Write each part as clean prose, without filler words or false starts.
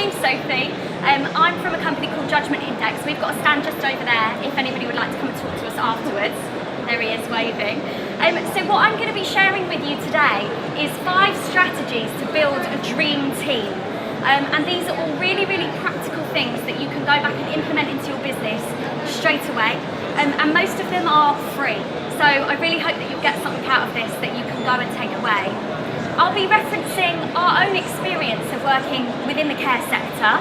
name's Sophie. I'm from a company called Judgement. We've got a stand just over there if anybody would like to come and talk to us afterwards. There he is waving. So what I'm going to be sharing with you today is 5 strategies to build a dream team. And these are all really, really practical things that you can go back and implement into your business straight away. And most of them are free. So I really hope that you'll get something out of this that you can go and take away. I'll be referencing our own experience of working within the care sector,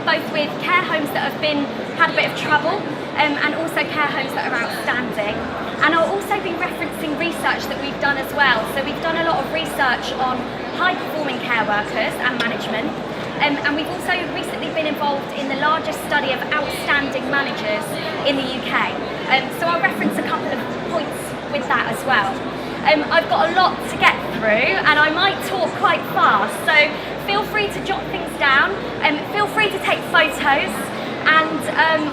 both with care homes that have had a bit of trouble and also care homes that are outstanding. And I'll also be referencing research that we've done as well. So we've done a lot of research on high-performing care workers and management. And we've also recently been involved in the largest study of outstanding managers in the UK. So I'll reference a couple of points with that as well. I've got a lot to get through and I might talk quite fast, so feel free to jot things down, feel free to take photos, and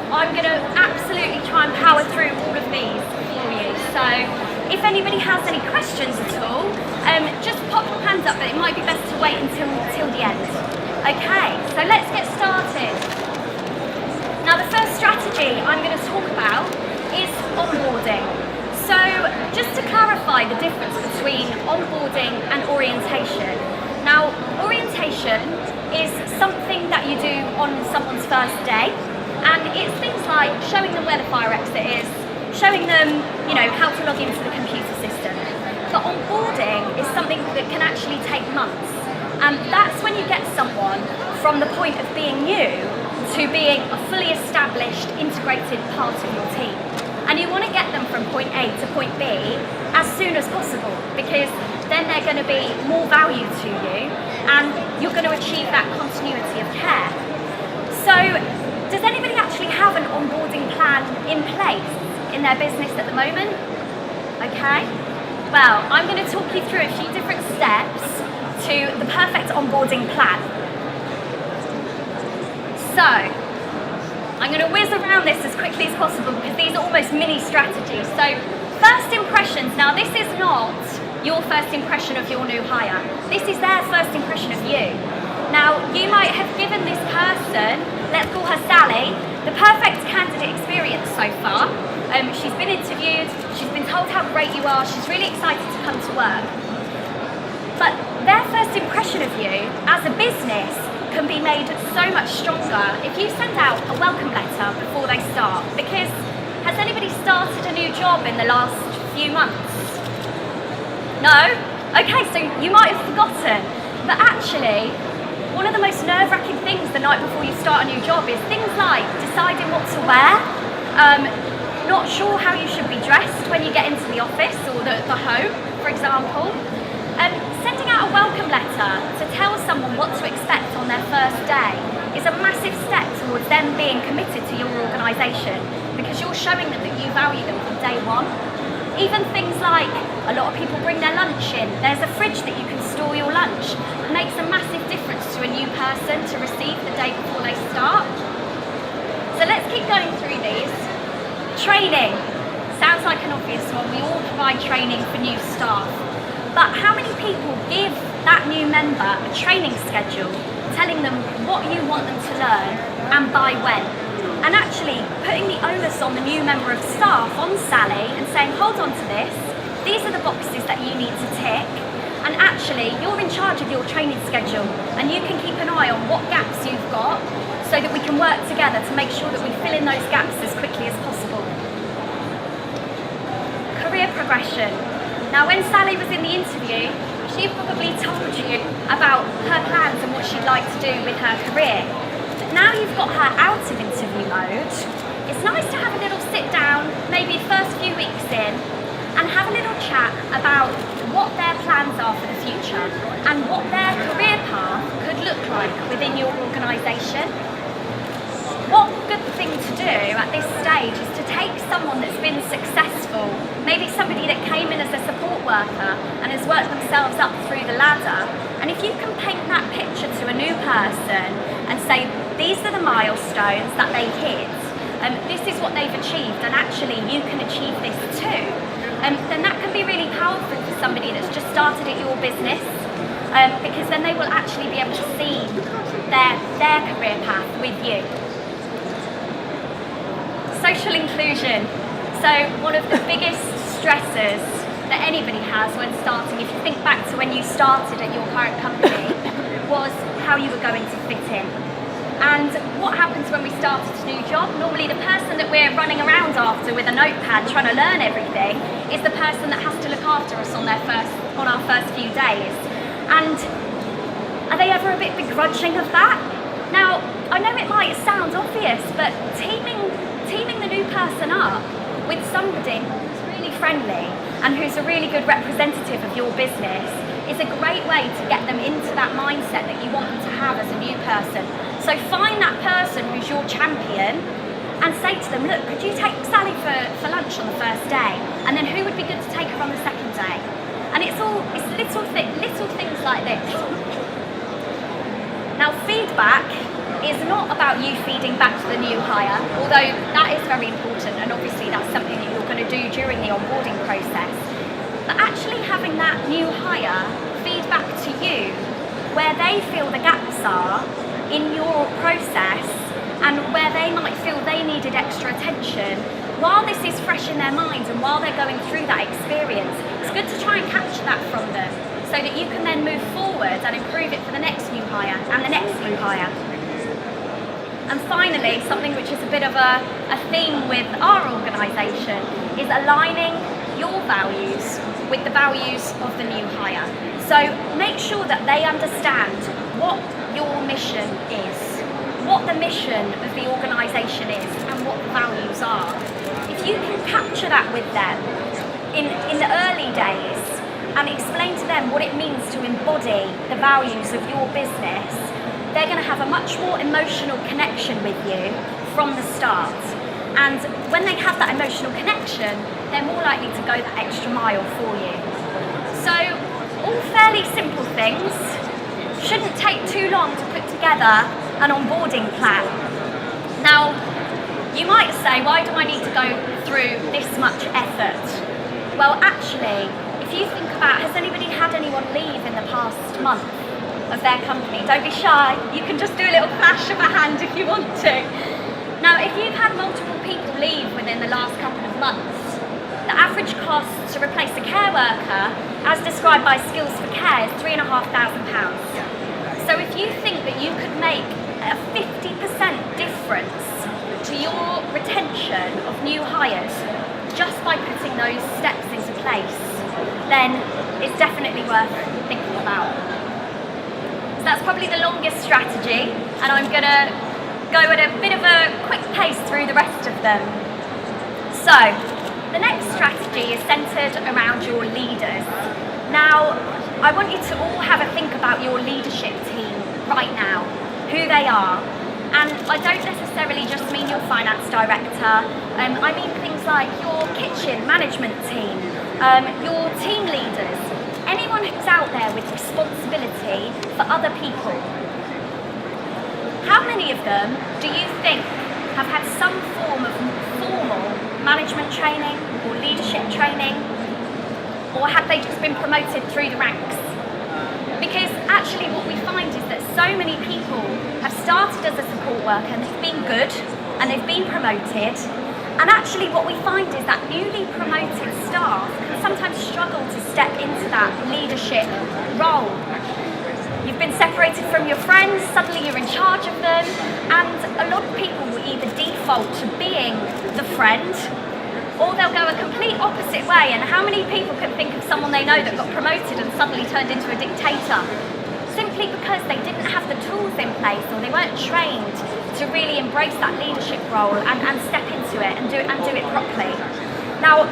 I'm going to absolutely try and power through all of these for you. So if anybody has any questions at all, just pop your hands up, but it might be best to wait until the end. Okay, so let's get started. Now the first strategy I'm going to talk about is onboarding. So just to clarify the difference between onboarding and orientation. Now orientation is something that you do on someone's first day, and it's things like showing them where the fire exit is, showing them, how to log into the computer system. But onboarding is something that can actually take months, and that's when you get someone from the point of being new to being a fully established, integrated part of your team. And you want to get them from point A to point B as soon as possible, because then they're going to be more value to you and you're going to achieve that continuity of care. So does anybody actually have an onboarding plan in place in their business at the moment? Okay, well, I'm going to talk you through a few different steps to the perfect onboarding plan. So I'm going to whiz around this as quickly as possible because these are almost mini strategies. So first impressions. Now this is not your first impression of your new hire. This is their first impression of you. Now you might have given this person, let's call her Sally, the perfect candidate experience so far. She's been interviewed, she's been told how great you are, she's really excited to come to work. But their first impression of you as a business can be made so much stronger if you send out a welcome letter before they start. Because has anybody started a new job in the last few months? No? Okay, so you might have forgotten. But actually, one of the most nerve-wracking things the night before you start a new job is things like deciding what to wear, not sure how you should be dressed when you get into the office or the home, for example. Sending out a welcome letter to tell someone what to expect on their first day is a massive step towards them being committed to your organisation, because you're showing them that you value them from day one. Even things like a lot of people bring their lunch in. There's a fridge that you can store your lunch. It makes a massive difference to a new person to receive the day before they start. So let's keep going through these. Training. Sounds like an obvious one. We all provide training for new staff. But how many people give that new member a training schedule, telling them what you want them to learn and by when? And actually putting the onus on the new member of staff, on Sally, and saying, hold on to this, these are the boxes that you need to tick, and actually you're in charge of your training schedule and you can keep an eye on what gaps you've got so that we can work together to make sure that we fill in those gaps as quickly as possible. Career progression. Now when Sally was in the interview, she probably told you about her plans and what she'd like to do with her career. But now you've got her out of interview mode, it's nice to have a little sit down, maybe the first few weeks in, and have a little chat about what their plans are for the future and what their career path could look like within your organisation. One good thing to do at this stage is to take someone that's been successful, maybe somebody that came in as a support worker and has worked themselves up through the ladder, and if you can paint that picture to a new person and say, these are the milestones that they hit, this is what they've achieved, and actually you can achieve this too, then that can be really powerful for somebody that's just started at your business. because then they will actually be able to see their career path with you. Social inclusion. So one of the biggest stressors that anybody has when starting, if you think back to when you started at your current company, was how you were going to fit in. And what happens when we start a new job? Normally the person that we're running around after with a notepad trying to learn everything is the person that has to look after us on our first few days. And are they ever a bit begrudging of that? Now, I know it might sound obvious, but teaming the new person up with somebody who's really friendly and who's a really good representative of your business is a great way to get them into that mindset that you want them to have as a new person. So find that person who's your champion and say to them, look, could you take Sally for lunch on the first day? And then who would be good to take her on the second day? And it's little things like this. Now, feedback is not about you feeding back to the new hire, although that is very important, and obviously that's something that you're going to do during the onboarding process. But actually having that new hire feed back to you where they feel the gaps are in your process and where they might feel they needed extra attention, while this is fresh in their minds and while they're going through that experience, it's good to try and capture that from them so that you can then move forward and improve it for the next new hire and the next new hire. And finally, something which is a bit of a theme with our organisation is aligning your values with the values of the new hire. So make sure that they understand what your mission is, what the mission of the organisation is, and what the values are. If you can capture that with them in the early days and explain to them what it means to embody the values of your business, they're going to have a much more emotional connection with you from the start. And when they have that emotional connection, they're more likely to go that extra mile for you. So, all fairly simple things, shouldn't take too long to put together an onboarding plan. Now, you might say, why do I need to go through this much effort? Well, actually, if you think about, has anybody had anyone leave in the past month of their company? Don't be shy, you can just do a little flash of a hand if you want to. Now, if you've had multiple people leave within the last couple of months, the average cost to replace a care worker, as described by Skills4Care, is £3,500. So if you think that you could make a 50% difference to your retention of new hires just by putting those steps into place, then it's definitely worth thinking about. So that's probably the longest strategy, and I'm going to go at a bit of a quick pace through the rest of them. So, the next strategy is centred around your leaders. Now, I want you to all have a think about your leadership team right now, who they are. And I don't necessarily just mean your finance director, I mean things like your kitchen management team, your team leaders, anyone who's out there with responsibility for other people. How many of them do you think have had some form of formal management training or leadership training? Or have they just been promoted through the ranks? Because actually what we find is that so many people have started as a support worker and they've been good and they've been promoted. And actually what we find is that newly promoted staff can sometimes struggle to step into that leadership role. You've been separated from your friends, suddenly you're in charge of them, and a lot of people will either default to being the friend, or they'll go a complete opposite way. And how many people can think of someone they know that got promoted and suddenly turned into a dictator? Simply because they didn't have the tools in place, or they weren't trained to really embrace that leadership role and step into it and do it properly. Now,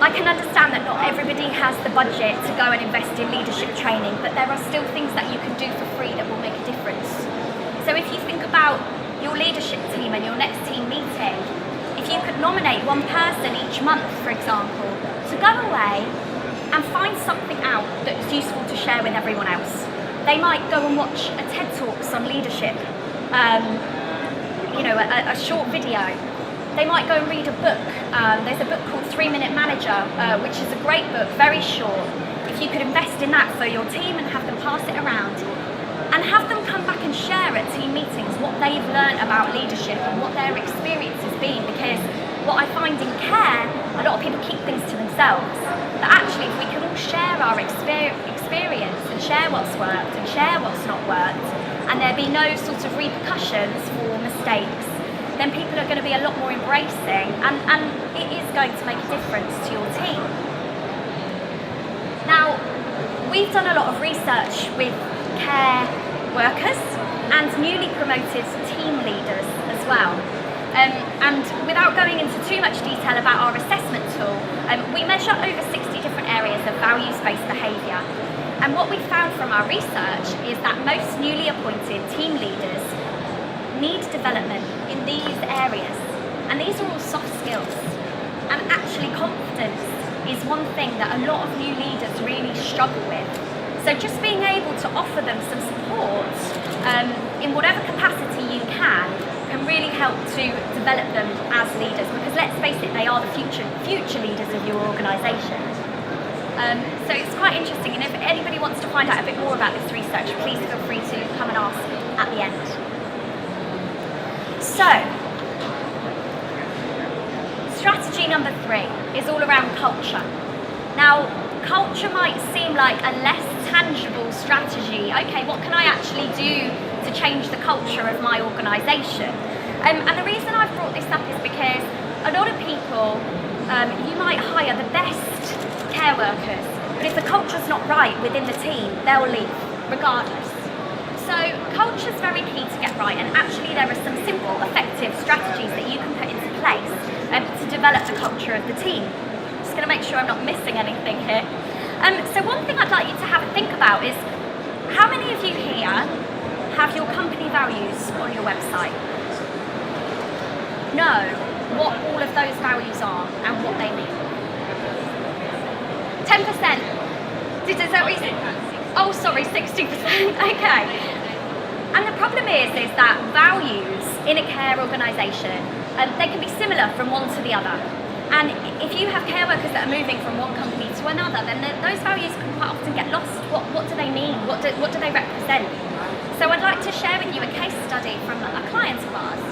I can understand that not everybody has the budget to go and invest in leadership training, but there are still things that you can do for free that will make a difference. So if you think about your leadership team and your next team meeting, if you could nominate one person each month, for example, to go away and find something out that's useful to share with everyone else. They might go and watch a TED Talks on leadership, a short video. They might go and read a book. There's a book called 3 Minute Manager, which is a great book, very short. If if you could invest in that for your team and have them pass it around, and have them come back and share at team meetings what they've learned about leadership and what their experience has been, because what I find in care, a lot of people keep things to themselves, but actually if we can all share our experience and share what's worked and share what's not worked, and there be no sort of repercussions for mistakes, then people are going to be a lot more embracing, and it is going to make a difference to your team. Now, we've done a lot of research with care workers and newly promoted team leaders as well. And without going into too much detail about our assessment tool, we measure over 60 different areas of values-based behaviour. And what we found from our research is that most newly appointed team leaders need development in these areas. And these are all soft skills. And actually confidence is one thing that a lot of new leaders really struggle with. So just being able to offer them some support in whatever capacity you can really help to develop them as leaders, because let's face it, they are the future leaders of your organisation. So it's quite interesting, and if anybody wants to find out a bit more about this research, please feel free to come and ask at the end. So, strategy number 3 is all around culture. Now, culture might seem like a less tangible strategy. Okay, what can I actually do to change the culture of my organisation? And the reason I've brought this up is because a lot of people, you might hire the best care workers, but if the culture's not right within the team, they'll leave, regardless. So culture's very key to get right, and actually there are some simple, effective strategies that you can put into place to develop the culture of the team. Just going to make sure I'm not missing anything here. So one thing I'd like you to have a think about is, how many of you here have your company values on your website? Know what all of those values are and what they mean. 10%. Is that what you said? Oh, sorry, 60%. Okay. And the problem is that values in a care organisation, they can be similar from one to the other. And if you have care workers that are moving from one company to another, then those values can quite often get lost. What do they mean? What do they represent? So I'd like to share with you a case study from a client of ours.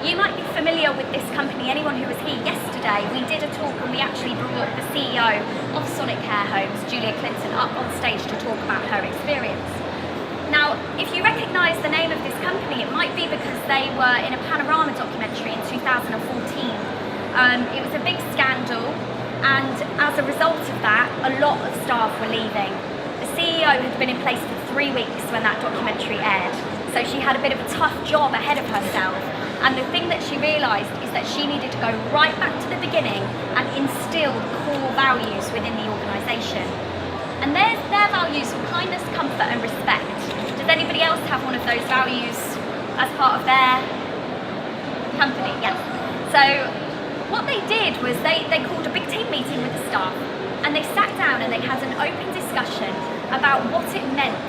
You might be familiar with this company. Anyone who was here yesterday, we did a talk and we actually brought the CEO of Sonic Care Homes, Julia Clinton, up on stage to talk about her experience. Now, if you recognise the name of this company, it might be because they were in a Panorama documentary in 2014. It was a big scandal, and as a result of that, a lot of staff were leaving. The CEO had been in place for 3 weeks when that documentary aired, so she had a bit of a tough job ahead of herself. And the thing that she realised is that she needed to go right back to the beginning and instill core values within the organisation. And their values were kindness, comfort and respect. Does anybody else have one of those values as part of their company? Yes. So what they did was they called a big team meeting with the staff, and they sat down and they had an open discussion about what it meant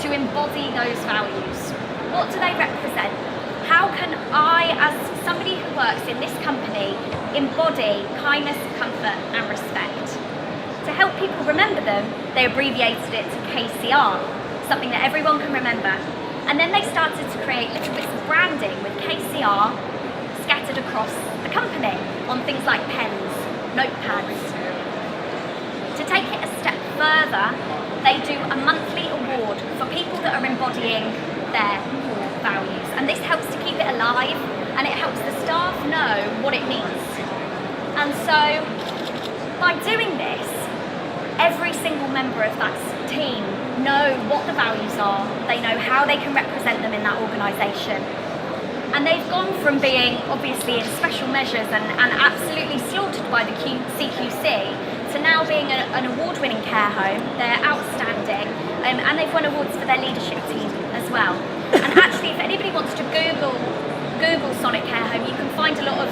to embody those values. What do they represent? How can I, as somebody who works in this company, embody kindness, comfort and respect? To help people remember them, they abbreviated it to KCR, something that everyone can remember. And then they started to create little bits of branding with KCR scattered across the company on things like pens, notepads. To take it a step further, they do a monthly award for people that are embodying their core values, and this helps to keep it alive, and it helps the staff know what it means. And so by doing this, every single member of that team know what the values are, they know how they can represent them in that organisation, and they've gone from being obviously in special measures and absolutely slaughtered by the CQC to now being an award-winning care home. They're outstanding, and they've won awards for their leadership team as well. And actually, if anybody wants to Google Sonic Care Home, you can find a lot of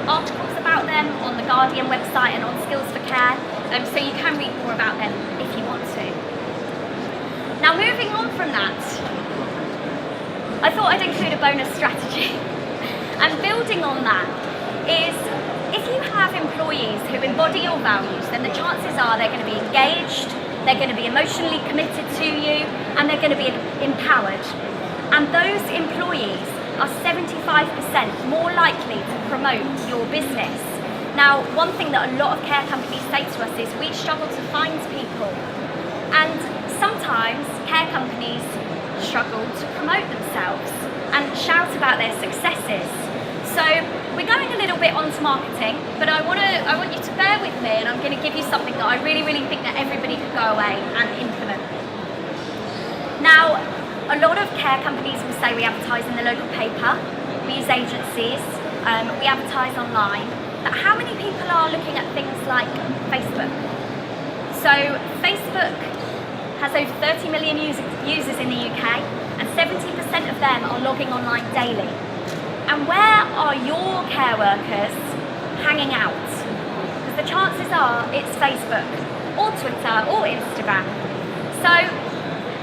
articles about them on the Guardian website and on Skills for Care, so you can read more about them if you want to. Now, moving on from that, I thought I'd include a bonus strategy. And building on that is, if you have have employees who embody your values, then the chances are they're going to be engaged, they're going to be emotionally committed to you, and they're going to be empowered. And those employees are 75% more likely to promote your business. Now, one thing that a lot of care companies say to us is we struggle to find people. And sometimes care companies struggle to promote themselves and shout about their successes. So we're going a little bit onto marketing, but I want you to bear with me, and I'm going to give you something that I really think that everybody could go away and implement. Now, a lot of care companies will say we advertise in the local paper, we use agencies, we advertise online, but how many people are looking at things like Facebook? So Facebook has over 30 million users in the UK, and 70% of them are logging online daily. And where are your care workers hanging out? Because the chances are it's Facebook or Twitter or Instagram. So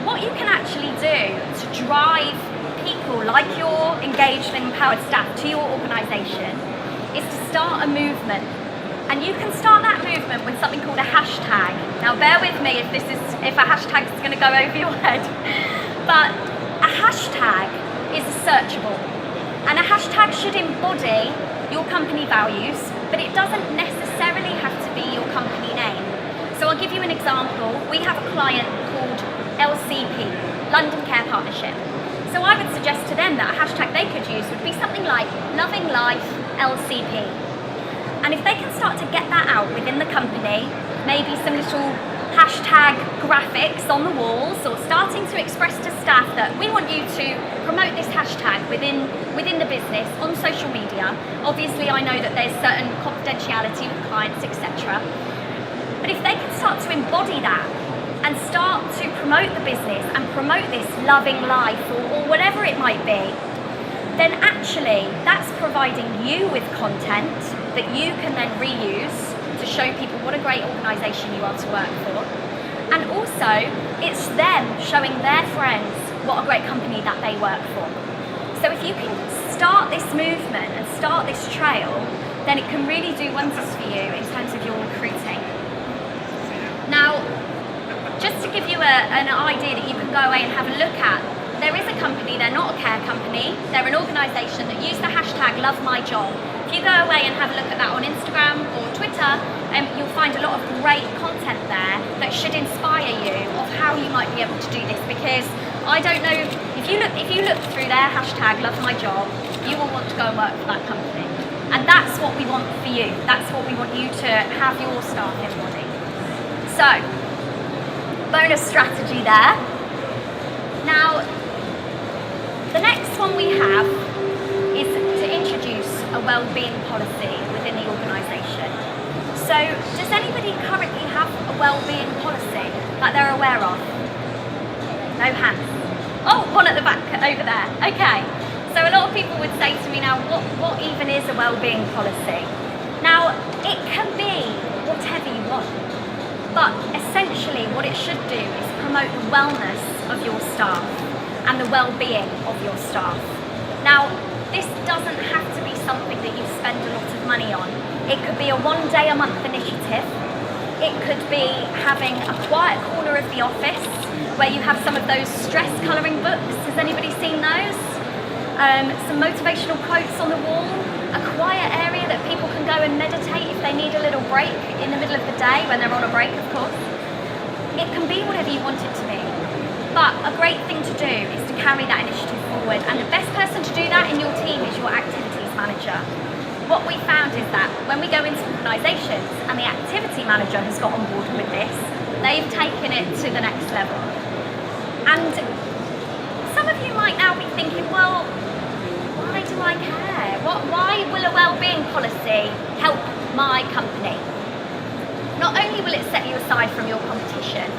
what you can actually do to drive people like your engaged and empowered staff to your organisation is to start a movement. And you can start that movement with something called a hashtag. Now bear with me if a hashtag is going to go over your head. But a hashtag is searchable. And a hashtag should embody your company values, but it doesn't necessarily have to be your company name. So I'll give you an example. We have a client called LCP, London Care Partnership. So I would suggest to them that a hashtag they could use would be something like Loving Life LCP. And if they can start to get that out within the company, maybe some little hashtag graphics on the walls, or starting to express to staff that we want you to promote this hashtag within the business on social media. Obviously I know that there's certain confidentiality with clients, etc. But if they can start to embody that and start to promote the business and promote this loving life or whatever it might be, then actually that's providing you with content that you can then reuse to show people what a great organisation you are to work for. And also, it's them showing their friends what a great company that they work for. So if you can start this movement and start this trail, then it can really do wonders for you in terms of your recruiting. Now, just to give you an idea that you can go away and have a look at, there is a company, they're not a care company, they're an organisation that use the hashtag #LoveMyJob. If you go away and have a look at that on Instagram or Twitter, you'll find a lot of great content there that should inspire you of how you might be able to do this, because I don't know, if you look through their hashtag #LoveMyJob, you will want to go and work for that company. And that's what we want for you. That's what we want you to have your staff embody. So, bonus strategy there. Now, the next one we have is to introduce a wellbeing policy within the organisation. So, does anybody currently have a wellbeing policy that they're aware of? No hands. Oh, one at the back over there. Okay. So a lot of people would say to me now, what even is a wellbeing policy? Now, it can be whatever you want, but essentially what it should do is promote the wellness of your staff and the well-being of your staff. Now, this doesn't have to be something that you spend a lot of money on. It could be a one-day-a-month initiative. It could be having a quiet corner of the office where you have some of those stress colouring books. Has anybody seen those? Some motivational quotes on the wall, a quiet area that people can go and meditate if they need a little break in the middle of the day, when they're on a break, of course. It can be whatever you want it to be. But a great thing to do is to carry that initiative forward, and the best person to do that in your team is your activities manager. What we found is that when we go into organisations and the activity manager has got on board with this, they've taken it to the next level. And some of you might now be thinking, well, why do I care? Why will a wellbeing policy help my company? Not only will it set you aside from your competition,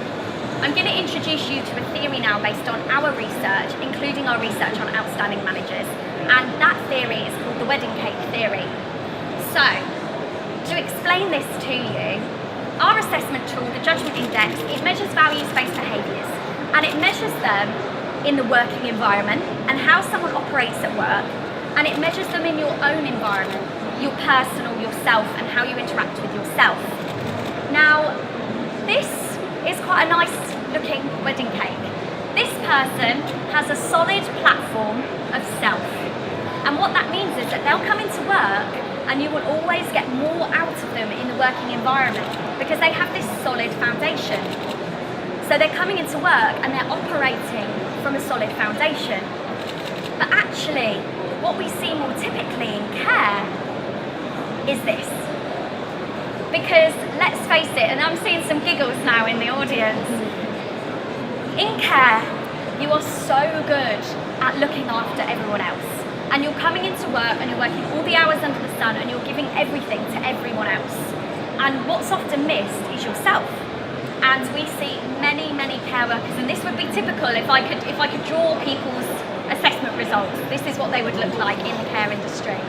I'm going to introduce you to a theory now based on our research, including our research on outstanding managers, and that theory is called the wedding cake theory. So, to explain this to you, our assessment tool, the Judgement Index, it measures values-based behaviours, and it measures them in the working environment and how someone operates at work, and it measures them in your own environment. your personal yourself and how you interact with yourself. Now, this is quite a nice looking wedding cake. This person has a solid platform of self. And what that means is that they'll come into work and you will always get more out of them in the working environment because they have this solid foundation. So they're coming into work and they're operating from a solid foundation. But actually, what we see more typically in care is this. Because let's face it, and I'm seeing some giggles now in the audience, in care, you are so good at looking after everyone else. And you're coming into work and you're working all the hours under the sun and you're giving everything to everyone else. And what's often missed is yourself. And we see many, many care workers, and this would be typical if I could draw people's assessment results. This is what they would look like in the care industry.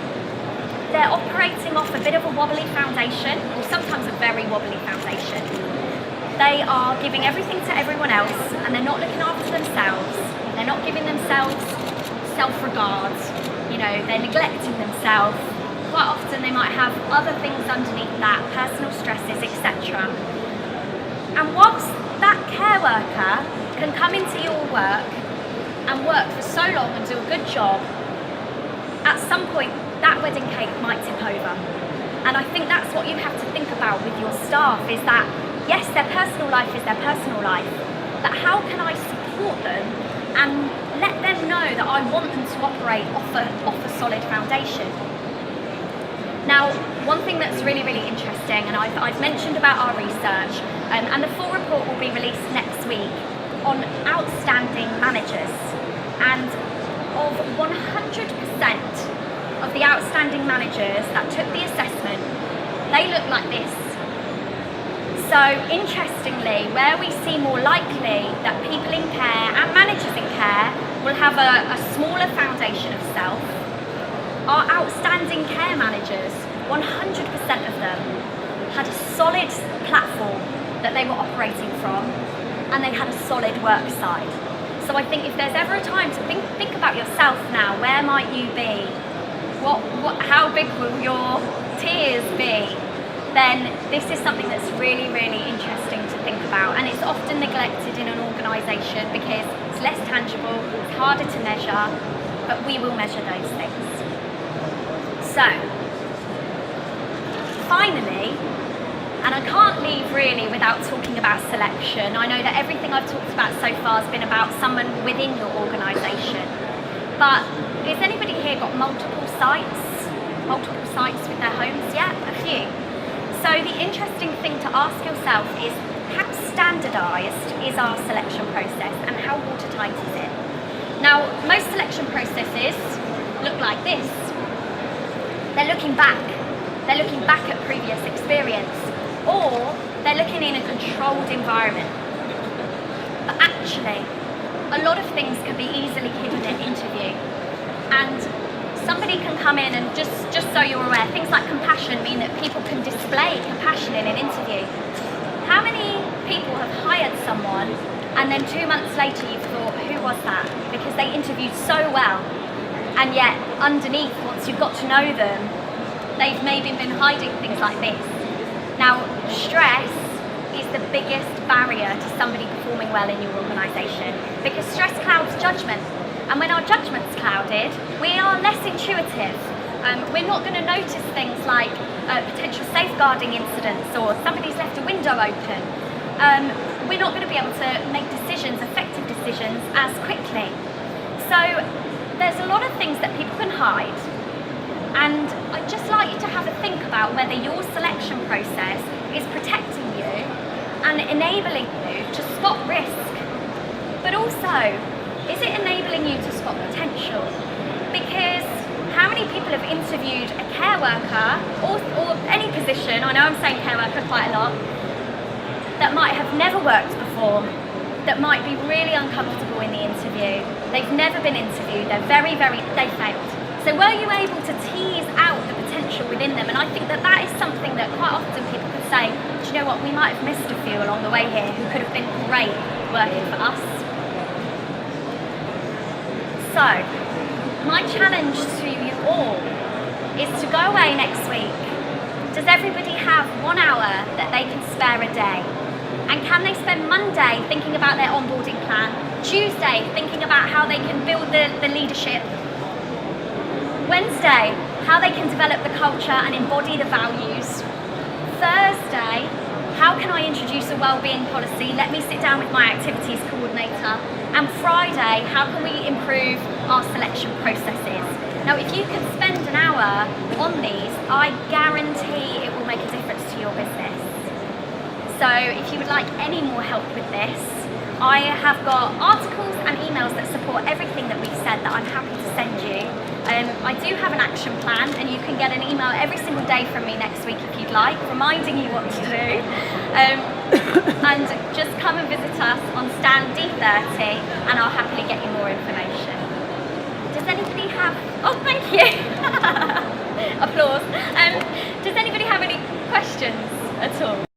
They're operating off a bit of a wobbly foundation, or sometimes a very wobbly foundation. They are giving everything to everyone else, and they're not looking after themselves. They're not giving themselves self-regard. You know, they're neglecting themselves. Quite often they might have other things underneath that, personal stresses, etc. And whilst that care worker can come into your work and work for so long and do a good job, at some point that wedding cake might tip over. And I think that's what you have to think about with your staff, is that yes, their personal life is their personal life, but how can I support them and let them know that I want them to operate off a solid foundation? Now, one thing that's really, really interesting, and I've mentioned about our research, and the full report will be released next week on outstanding managers. And of 100% of the outstanding managers that took the assessment, they look like this. So interestingly, where we see more likely that people in care and managers in care will have a smaller foundation of self, our outstanding care managers, 100% of them had a solid platform that they were operating from, and they had a solid work side. So I think if there's ever a time to think about yourself now, where might you be? How big will your tears be? Then this is something that's really, really interesting to think about, and it's often neglected in an organisation because it's less tangible, it's harder to measure, but we will measure those things. So, finally, and I can't leave really without talking about selection. I know that everything I've talked about so far has been about someone within your organisation, but has anybody here got multiple sites with their homes? Yeah, a few. So the interesting thing to ask yourself is, how standardised is our selection process and how watertight is it? Now, most selection processes look like this. They're looking back at previous experience, or they're looking in a controlled environment. But actually, a lot of things can be easily hidden in interview. And somebody can come in and just so you're aware, things like compassion mean that people can display compassion in an interview. How many people have hired someone and then 2 months later you've thought, who was that? Because they interviewed so well, and yet underneath, once you've got to know them, they've maybe been hiding things like this. Now, stress is the biggest barrier to somebody performing well in your organisation, because stress clouds judgment. And when our judgment's clouded, we are less intuitive. We're not going to notice things like potential safeguarding incidents or somebody's left a window open. We're not going to be able to make decisions, effective decisions, as quickly. So there's a lot of things that people can hide. And I'd just like you to have a think about whether your selection process is protecting you and enabling you to spot risk, but also, is it enabling you to spot potential? Because how many people have interviewed a care worker or any position, I know I'm saying care worker quite a lot, that might have never worked before, that might be really uncomfortable in the interview. They've never been interviewed, they failed. So were you able to tease out the potential within them? And I think that is something that quite often people could say, do you know what, we might have missed a few along the way here who could have been great working for us. So, my challenge to you all is to go away next week. Does everybody have 1 hour that they can spare a day? And can they spend Monday thinking about their onboarding plan, Tuesday thinking about how they can build the leadership, Wednesday how they can develop the culture and embody the values, Thursday how can I introduce a wellbeing policy, let me sit down with my activities coordinator, and Friday how can we improve our selection processes. Now if you can spend an hour on these, I guarantee it will make a difference to your business. So if you would like any more help with this, I have got articles and emails that support everything that we've said that I'm happy to send you. I do have an action plan, and you can get an email every single day from me next week if you'd like, reminding you what to do. And just come and visit us on stand D30 and I'll happily get you more information. Does anybody have, oh thank you, applause. Does anybody have any questions at all?